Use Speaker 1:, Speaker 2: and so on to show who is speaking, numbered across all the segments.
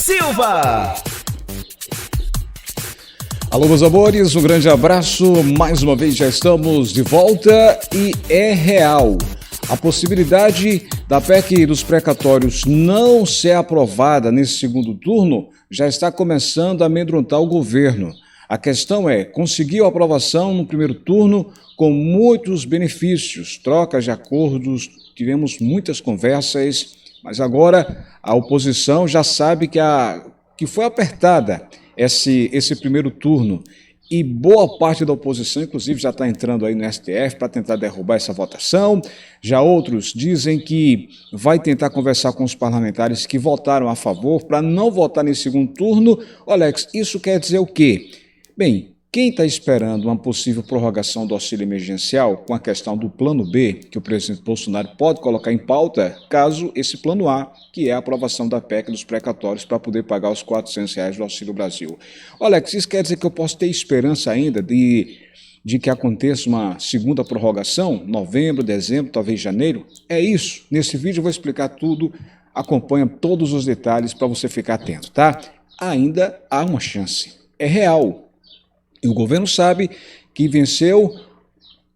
Speaker 1: Silva.
Speaker 2: Alô, meus amores, um grande abraço. Mais uma vez já estamos de volta e é real. A possibilidade da PEC dos precatórios não ser aprovada nesse segundo turno já está começando a amedrontar o governo. A questão é, conseguiu a aprovação no primeiro turno com muitos benefícios, trocas de acordos, tivemos muitas conversas, mas agora a oposição já sabe que foi apertada esse primeiro turno e boa parte da oposição, inclusive, já está entrando aí no STF para tentar derrubar essa votação. Já outros dizem que vai tentar conversar com os parlamentares que votaram a favor para não votar nesse segundo turno. Alex, isso quer dizer o quê? Bem, quem está esperando uma possível prorrogação do auxílio emergencial com a questão do plano B, que o presidente Bolsonaro pode colocar em pauta, caso esse plano A, que é a aprovação da PEC dos precatórios para poder pagar os R$400 do Auxílio Brasil. Alex, isso quer dizer que eu posso ter esperança ainda de que aconteça uma segunda prorrogação, novembro, dezembro, talvez janeiro? É isso. Nesse vídeo eu vou explicar tudo, acompanha todos os detalhes para você ficar atento, tá? Ainda há uma chance. É real. E o governo sabe que venceu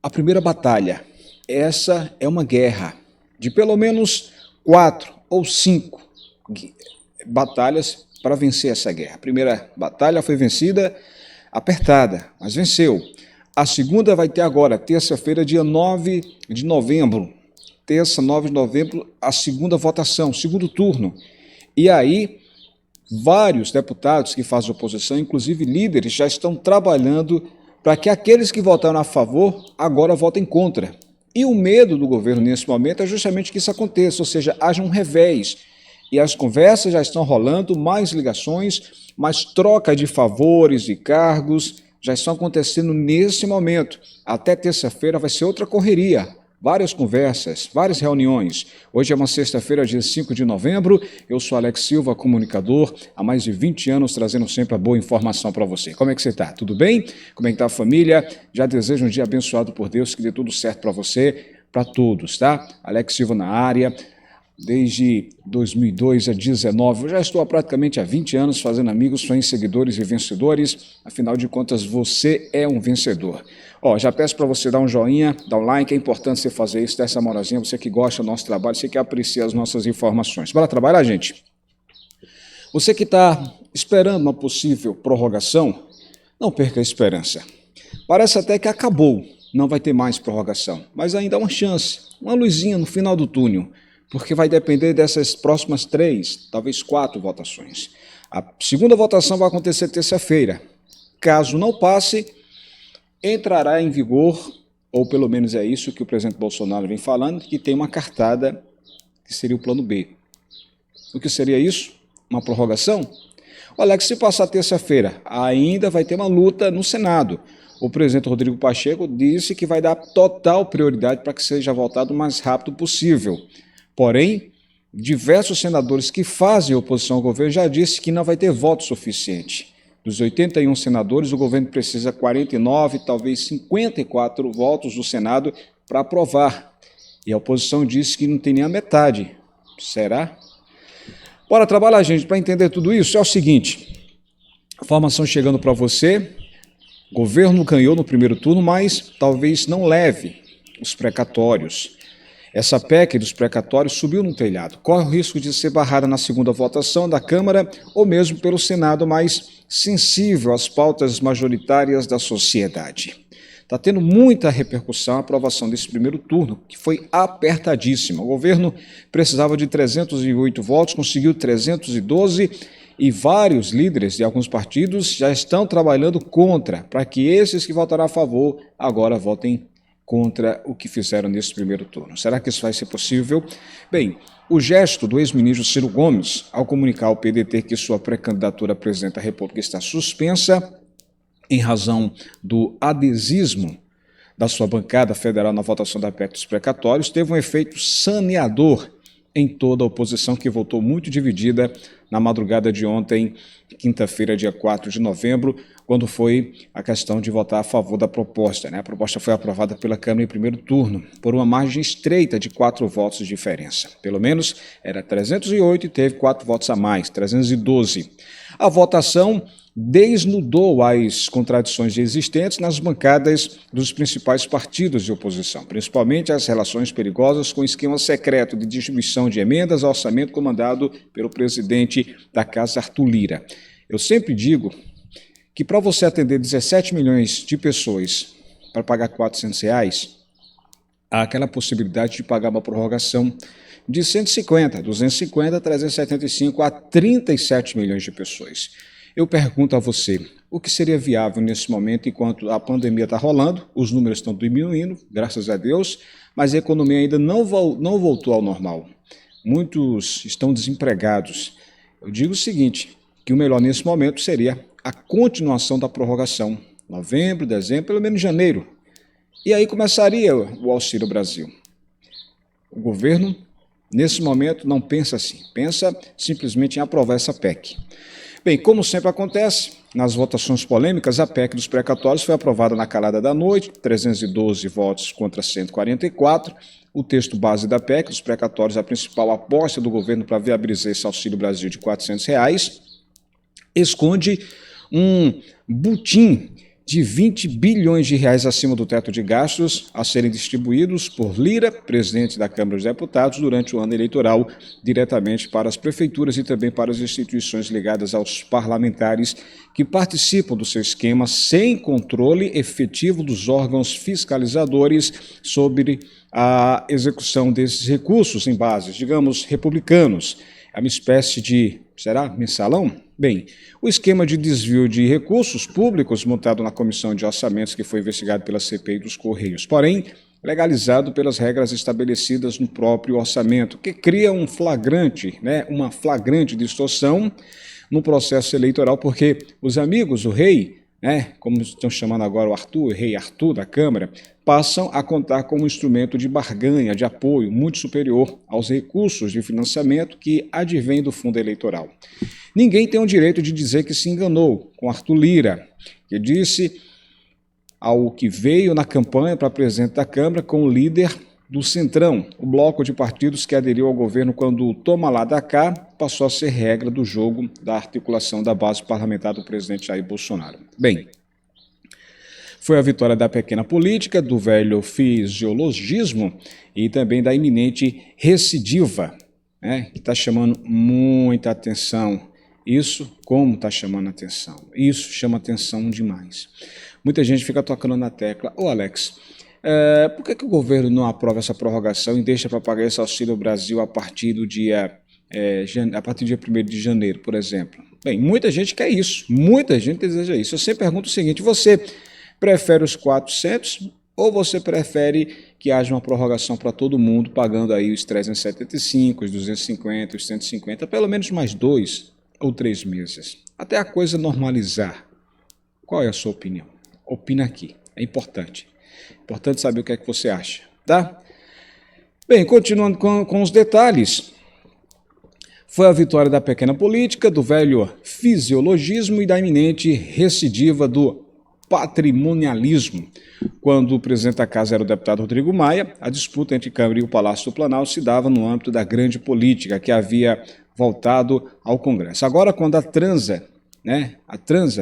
Speaker 2: a primeira batalha. Essa é uma guerra de pelo menos 4 ou 5 batalhas para vencer essa guerra. A primeira batalha foi vencida, apertada, mas venceu. A segunda vai ter agora, terça-feira, dia 9 de novembro. Terça, 9 de novembro, a segunda votação, segundo turno. E aí, vários deputados que fazem oposição, inclusive líderes, já estão trabalhando para que aqueles que votaram a favor agora votem contra. E o medo do governo nesse momento é justamente que isso aconteça, ou seja, haja um revés. E as conversas já estão rolando, mais ligações, mais troca de favores e cargos já estão acontecendo nesse momento. Até terça-feira vai ser outra correria. Várias conversas, várias reuniões. Hoje é uma sexta-feira, dia 5 de novembro. Eu sou Alex Silva, comunicador, há mais de 20 anos, trazendo sempre a boa informação para você. Como é que você está? Tudo bem? Como é que está a família? Já desejo um dia abençoado por Deus, que dê tudo certo para você, para todos, tá? Alex Silva na área, desde 2002 a 2019. Eu já estou praticamente há 20 anos fazendo amigos, fãs, seguidores e vencedores. Afinal de contas, você é um vencedor. Já peço para você dar um joinha, dar um like, é importante você fazer isso, dar essa moralzinha, você que gosta do nosso trabalho, você que aprecia as nossas informações. Bora trabalhar, gente? Você que está esperando uma possível prorrogação, não perca a esperança. Parece até que acabou, não vai ter mais prorrogação, mas ainda há uma chance, uma luzinha no final do túnel, porque vai depender dessas próximas 3, talvez 4 votações. A segunda votação vai acontecer terça-feira. Caso não passe, entrará em vigor, ou pelo menos é isso que o presidente Bolsonaro vem falando, que tem uma cartada que seria o plano B. O que seria isso? Uma prorrogação? Olha, que se passar terça-feira, ainda vai ter uma luta no Senado. O presidente Rodrigo Pacheco disse que vai dar total prioridade para que seja votado o mais rápido possível. Porém, diversos senadores que fazem oposição ao governo já disse que não vai ter voto suficiente. Dos 81 senadores, o governo precisa 49, talvez 54 votos do Senado para aprovar. E a oposição disse que não tem nem a metade. Será? Bora trabalhar, gente, para entender tudo isso. É o seguinte, informação chegando para você, o governo ganhou no primeiro turno, mas talvez não leve os precatórios. Essa PEC dos precatórios subiu no telhado, corre o risco de ser barrada na segunda votação da Câmara ou mesmo pelo Senado, mais sensível às pautas majoritárias da sociedade. Está tendo muita repercussão a aprovação desse primeiro turno, que foi apertadíssima. O governo precisava de 308 votos, conseguiu 312 e vários líderes de alguns partidos já estão trabalhando contra, para que esses que votaram a favor agora votem contra o que fizeram nesse primeiro turno. Será que isso vai ser possível? Bem, o gesto do ex-ministro Ciro Gomes, ao comunicar ao PDT que sua pré-candidatura a presidente da República está suspensa, em razão do adesismo da sua bancada federal na votação da PEC dos precatórios, teve um efeito saneador em toda a oposição, que votou muito dividida na madrugada de ontem, quinta-feira, dia 4 de novembro. O quando foi a questão de votar a favor da proposta, né? A proposta foi aprovada pela Câmara em primeiro turno, por uma margem estreita de 4 votos de diferença. Pelo menos era 308 e teve 4 votos a mais, 312. A votação desnudou as contradições existentes nas bancadas dos principais partidos de oposição, principalmente as relações perigosas com o esquema secreto de distribuição de emendas ao orçamento comandado pelo presidente da Casa, Arthur Lira. Eu sempre digo que para você atender 17 milhões de pessoas para pagar R$400, há aquela possibilidade de pagar uma prorrogação de 150, 250, 375 a 37 milhões de pessoas. Eu pergunto a você, o que seria viável nesse momento enquanto a pandemia está rolando, os números estão diminuindo, graças a Deus, mas a economia ainda não voltou ao normal. Muitos estão desempregados. Eu digo o seguinte, que o melhor nesse momento seria a continuação da prorrogação, novembro, dezembro, pelo menos janeiro. E aí começaria o Auxílio Brasil. O governo, nesse momento, não pensa assim, pensa simplesmente em aprovar essa PEC. Bem, como sempre acontece, nas votações polêmicas, a PEC dos precatórios foi aprovada na calada da noite, 312 votos contra 144. O texto base da PEC dos precatórios, a principal aposta do governo para viabilizar esse Auxílio Brasil de R$400, esconde um butim de 20 bilhões de reais acima do teto de gastos a serem distribuídos por Lira, presidente da Câmara dos Deputados, durante o ano eleitoral, diretamente para as prefeituras e também para as instituições ligadas aos parlamentares que participam do seu esquema sem controle efetivo dos órgãos fiscalizadores sobre a execução desses recursos em bases, digamos, republicanos. É uma espécie de, será, mensalão? Bem, o esquema de desvio de recursos públicos montado na Comissão de Orçamentos que foi investigado pela CPI dos Correios, porém legalizado pelas regras estabelecidas no próprio orçamento, que cria um flagrante, uma flagrante distorção no processo eleitoral, porque os amigos, o rei, como estão chamando agora o rei Arthur da Câmara, passam a contar com um instrumento de barganha, de apoio muito superior aos recursos de financiamento que advêm do fundo eleitoral. Ninguém tem o direito de dizer que se enganou com Arthur Lira, que disse ao que veio na campanha para presidente da Câmara com o líder do Centrão, o bloco de partidos que aderiu ao governo quando o toma lá da cá passou a ser regra do jogo da articulação da base parlamentar do presidente Jair Bolsonaro. Bem, foi a vitória da pequena política, do velho fisiologismo e também da iminente recidiva, que está chamando muita atenção. Isso, como está chamando atenção? Isso chama atenção demais. Muita gente fica tocando na tecla, Alex, por que o governo não aprova essa prorrogação e deixa para pagar esse Auxílio Brasil a partir do dia 1º de janeiro, por exemplo? Bem, muita gente quer isso, muita gente deseja isso. Eu sempre pergunto o seguinte, você prefere os 400 ou você prefere que haja uma prorrogação para todo mundo, pagando aí os 375, os 250, os 150, pelo menos mais 2 ou 3 meses, até a coisa normalizar? Qual é a sua opinião? Opina aqui, é importante. Importante saber o que é que você acha, tá? Bem, continuando com os detalhes, foi a vitória da pequena política, do velho fisiologismo e da iminente recidiva do patrimonialismo. Quando o presidente da casa era o deputado Rodrigo Maia, a disputa entre Câmara e o Palácio do Planalto se dava no âmbito da grande política que havia voltado ao Congresso. Agora, quando a transa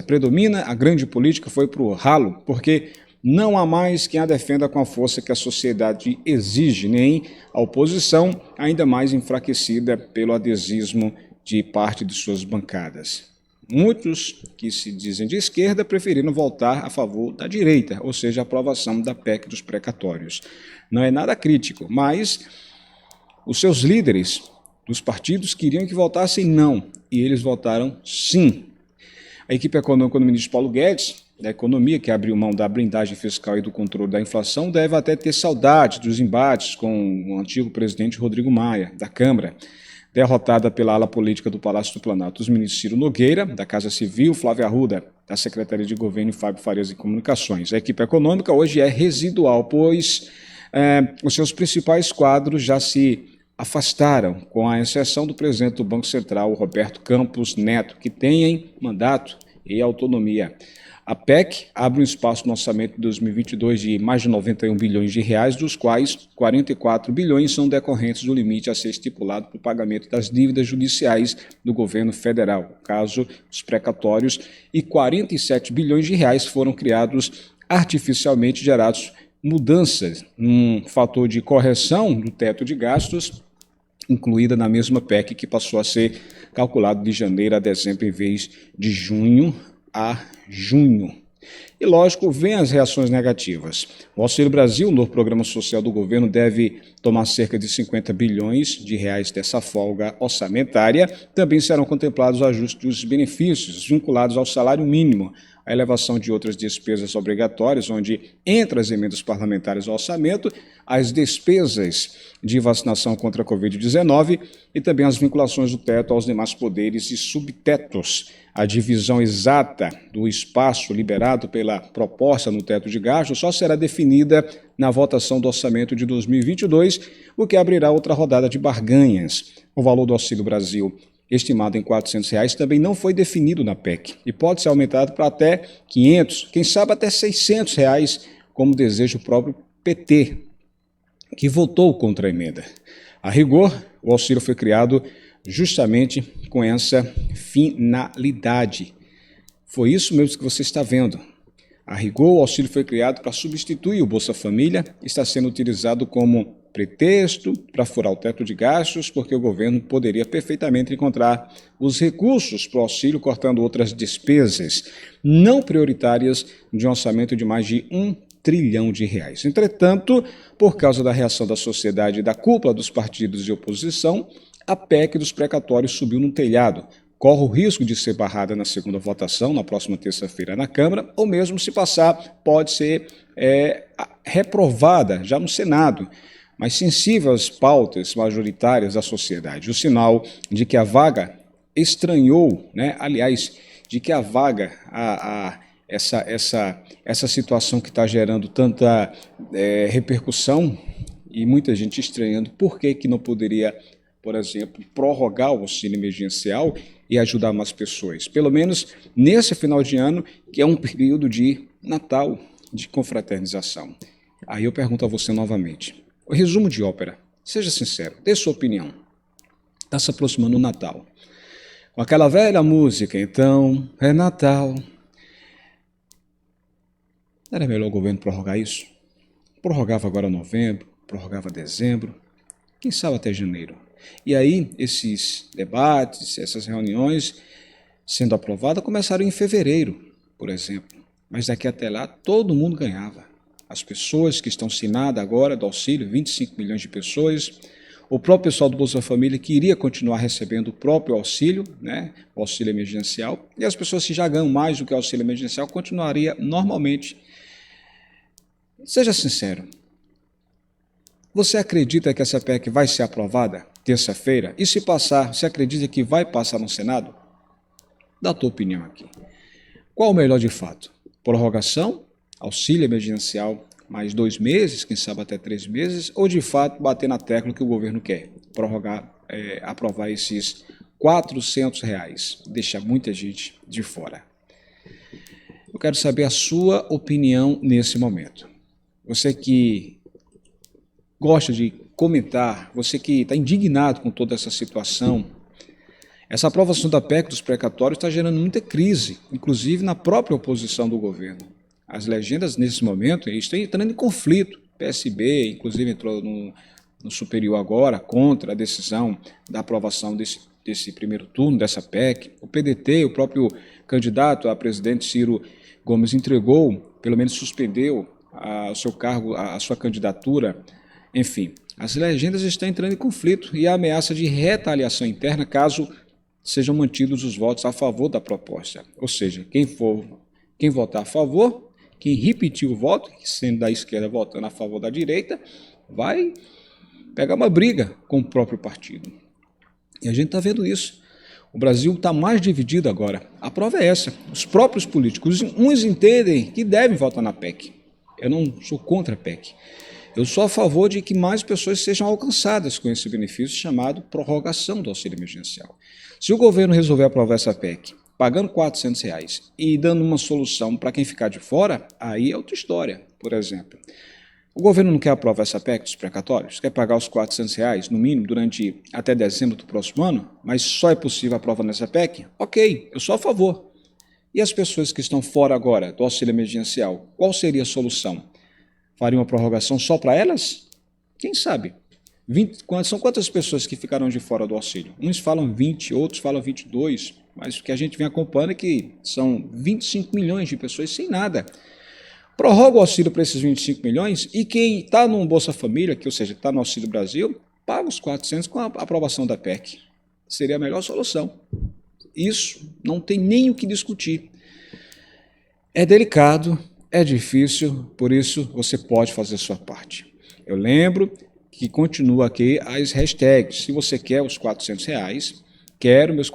Speaker 2: predomina, a grande política foi para o ralo, porque não há mais quem a defenda com a força que a sociedade exige, nem a oposição, ainda mais enfraquecida pelo adesismo de parte de suas bancadas. Muitos que se dizem de esquerda preferiram voltar a favor da direita, ou seja, a aprovação da PEC dos precatórios. Não é nada crítico, mas os seus líderes dos partidos queriam que votassem não, e eles votaram sim. A equipe econômica do ministro Paulo Guedes, da Economia, que abriu mão da blindagem fiscal e do controle da inflação, deve até ter saudade dos embates com o antigo presidente Rodrigo Maia, da Câmara, derrotada pela ala política do Palácio do Planalto, os ministros Ciro Nogueira, da Casa Civil, Flávio Arruda, da Secretaria de Governo e Fábio Farias de Comunicações. A equipe econômica hoje é residual, pois os seus principais quadros já se afastaram, com a exceção do presidente do Banco Central, Roberto Campos Neto, que tem mandato e autonomia. A PEC abre um espaço no orçamento de 2022 de mais de 91 bilhões de reais, dos quais 44 bilhões são decorrentes do limite a ser estipulado para o pagamento das dívidas judiciais do governo federal, no caso, os precatórios, e 47 bilhões de reais foram criados artificialmente, gerados mudanças num fator de correção do teto de gastos, incluída na mesma PEC, que passou a ser calculado de janeiro a dezembro em vez de junho a junho. E, lógico, vem as reações negativas. O Auxílio Brasil, o novo programa social do governo, deve tomar cerca de 50 bilhões de reais dessa folga orçamentária. Também serão contemplados os ajustes dos benefícios vinculados ao salário mínimo, a elevação de outras despesas obrigatórias, onde, entre as emendas parlamentares ao orçamento, as despesas de vacinação contra a Covid-19 e também as vinculações do teto aos demais poderes e subtetos. A divisão exata do espaço liberado pela proposta no teto de gastos só será definida na votação do orçamento de 2022, o que abrirá outra rodada de barganhas. O valor do Auxílio Brasil, estimado em R$ 400, também não foi definido na PEC e pode ser aumentado para até R$ 500, quem sabe até R$ 600, como deseja o próprio PT, que votou contra a emenda. A rigor, o auxílio foi criado justamente com essa finalidade. Foi isso mesmo que você está vendo. A rigor, o auxílio foi criado para substituir o Bolsa Família, está sendo utilizado como pretexto para furar o teto de gastos, porque o governo poderia perfeitamente encontrar os recursos para o auxílio, cortando outras despesas não prioritárias de um orçamento de mais de R$ 1 trilhão. Entretanto, por causa da reação da sociedade e da cúpula dos partidos de oposição, a PEC dos precatórios subiu no telhado. Corre o risco de ser barrada na segunda votação, na próxima terça-feira na Câmara, ou mesmo, se passar, pode ser reprovada já no Senado, mas sensível às pautas majoritárias da sociedade. O sinal de que a vaga estranhou, aliás, de que a vaga, essa situação que está gerando tanta repercussão e muita gente estranhando por que não poderia, por exemplo, prorrogar o auxílio emergencial e ajudar mais pessoas, pelo menos nesse final de ano, que é um período de Natal, de confraternização. Aí eu pergunto a você novamente, o resumo de ópera, seja sincero, dê sua opinião. Está se aproximando o Natal. Com aquela velha música, então, é Natal. Não era melhor o governo prorrogar isso? Prorrogava agora novembro, prorrogava dezembro, quem sabe até janeiro. E aí, esses debates, essas reuniões sendo aprovadas começaram em fevereiro, por exemplo. Mas daqui até lá, todo mundo ganhava. As pessoas que estão assinadas agora do auxílio, 25 milhões de pessoas, o próprio pessoal do Bolsa Família que iria continuar recebendo o próprio auxílio, o auxílio emergencial, e as pessoas que já ganham mais do que o auxílio emergencial continuaria normalmente. Seja sincero, você acredita que essa PEC vai ser aprovada terça-feira? E se passar, você acredita que vai passar no Senado? Dá a tua opinião aqui. Qual o melhor de fato? Prorrogação, auxílio emergencial mais 2 meses, quem sabe até 3 meses, ou de fato bater na tecla que o governo quer, prorrogar, aprovar esses R$ 400, deixar muita gente de fora. Eu quero saber a sua opinião nesse momento. Você que gosta de comentar, você que está indignado com toda essa situação, essa aprovação da PEC dos precatórios está gerando muita crise, inclusive na própria oposição do governo. As legendas, nesse momento, estão entrando em conflito. O PSB, inclusive, entrou no superior agora contra a decisão da aprovação desse primeiro turno, dessa PEC. O PDT, o próprio candidato a presidente Ciro Gomes, entregou, pelo menos suspendeu o seu cargo, a sua candidatura. Enfim, as legendas estão entrando em conflito e a ameaça de retaliação interna caso sejam mantidos os votos a favor da proposta. Ou seja, quem votar a favor, quem repetir o voto, sendo da esquerda votando a favor da direita, vai pegar uma briga com o próprio partido. E a gente está vendo isso. O Brasil está mais dividido agora. A prova é essa. Os próprios políticos, uns entendem que devem votar na PEC. Eu não sou contra a PEC. Eu sou a favor de que mais pessoas sejam alcançadas com esse benefício chamado prorrogação do auxílio emergencial. Se o governo resolver aprovar essa PEC pagando R$ 400 e dando uma solução para quem ficar de fora, aí é outra história, por exemplo. O governo não quer aprovar essa PEC dos precatórios? Quer pagar os R$ 400, no mínimo, durante até dezembro do próximo ano? Mas só é possível aprovar nessa PEC? Ok, eu sou a favor. E as pessoas que estão fora agora do auxílio emergencial, qual seria a solução? Faria uma prorrogação só para elas? Quem sabe? São quantas pessoas que ficaram de fora do auxílio? Uns falam 20, outros falam 22, mas o que a gente vem acompanhando é que são 25 milhões de pessoas sem nada. Prorroga o auxílio para esses 25 milhões e quem está no Bolsa Família, ou seja, está no Auxílio Brasil, paga os 400 com a aprovação da PEC. Seria a melhor solução. Isso não tem nem o que discutir. É delicado, é difícil, por isso você pode fazer a sua parte. Eu lembro que continua aqui as hashtags. Se você quer os R$ 400, quero meus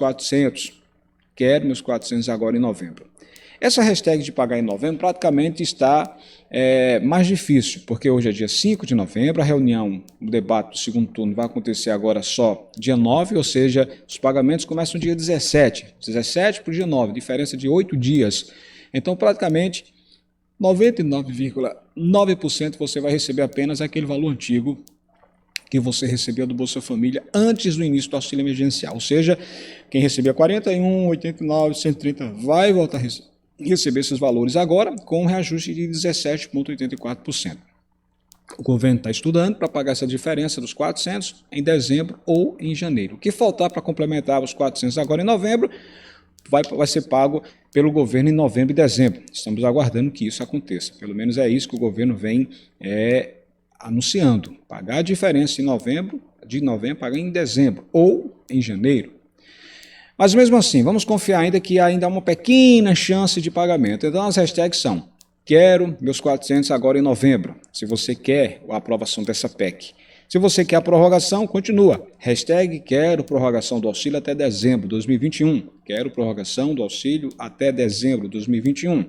Speaker 2: 400 agora em novembro. Essa hashtag de pagar em novembro praticamente está mais difícil, porque hoje é dia 5 de novembro, a reunião, o debate do segundo turno vai acontecer agora só dia 9, ou seja, os pagamentos começam dia 17 para o dia 9, diferença de 8 dias. Então, praticamente, 99,9% você vai receber apenas aquele valor antigo que você recebia do Bolsa Família antes do início do auxílio emergencial. Ou seja, quem recebia 41, 89, 130 vai voltar a receber esses valores agora com um reajuste de 17,84%. O governo está estudando para pagar essa diferença dos 400 em dezembro ou em janeiro. O que faltar para complementar os 400 agora em novembro vai ser pago pelo governo em novembro e dezembro. Estamos aguardando que isso aconteça. Pelo menos é isso que o governo vem anunciando. Pagar a diferença de novembro, pagar em dezembro ou em janeiro. Mas mesmo assim, vamos confiar ainda que ainda há uma pequena chance de pagamento. Então as hashtags são: quero meus 400 agora em novembro, se você quer a aprovação dessa PEC. Se você quer a prorrogação, continua. Hashtag quero prorrogação do auxílio até dezembro de 2021. Quero prorrogação do auxílio até dezembro de 2021.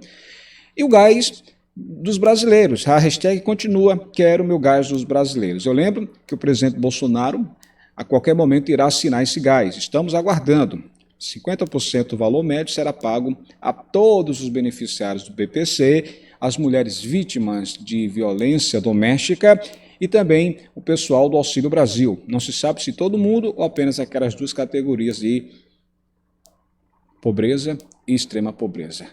Speaker 2: E o gás dos brasileiros. A hashtag continua, quero meu gás dos brasileiros. Eu lembro que o presidente Bolsonaro a qualquer momento irá assinar esse gás. Estamos aguardando. 50% do valor médio será pago a todos os beneficiários do BPC, as mulheres vítimas de violência doméstica e também o pessoal do Auxílio Brasil. Não se sabe se todo mundo ou apenas aquelas duas categorias de pobreza e extrema pobreza.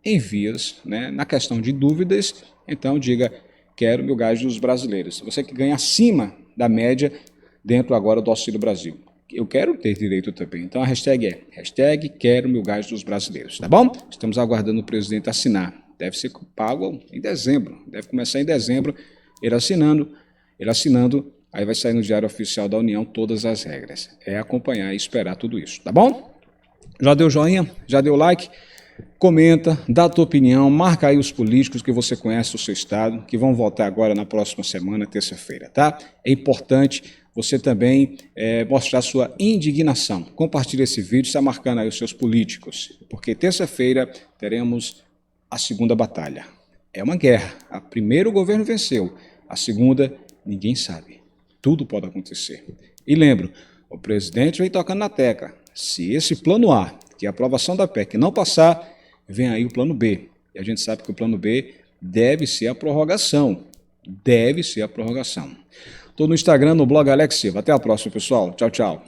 Speaker 2: Envias, na questão de dúvidas, então diga, quero meu gás dos brasileiros. Você que ganha acima da média dentro agora do Auxílio Brasil. Eu quero ter direito também. Então a hashtag é hashtag quero meu gás dos brasileiros, tá bom? Estamos aguardando o presidente assinar. Deve ser pago em dezembro, deve começar em dezembro, ele assinando, aí vai sair no Diário Oficial da União todas as regras. É acompanhar e esperar tudo isso, tá bom? Já deu joinha? Já deu like? Comenta, dá a tua opinião, marca aí os políticos que você conhece do seu estado, que vão votar agora na próxima semana, terça-feira, tá? É importante você também mostrar sua indignação. Compartilhe esse vídeo, está marcando aí os seus políticos, porque terça-feira teremos a segunda batalha. É uma guerra. A primeira o governo venceu, a segunda ninguém sabe. Tudo pode acontecer. E lembro, o presidente vem tocando na tecla. Se esse plano A, que é a aprovação da PEC, não passar, vem aí o plano B. E a gente sabe que o plano B deve ser a prorrogação. Deve ser a prorrogação. Estou no Instagram, no blog Alex Silva. Até a próxima, pessoal. Tchau, tchau.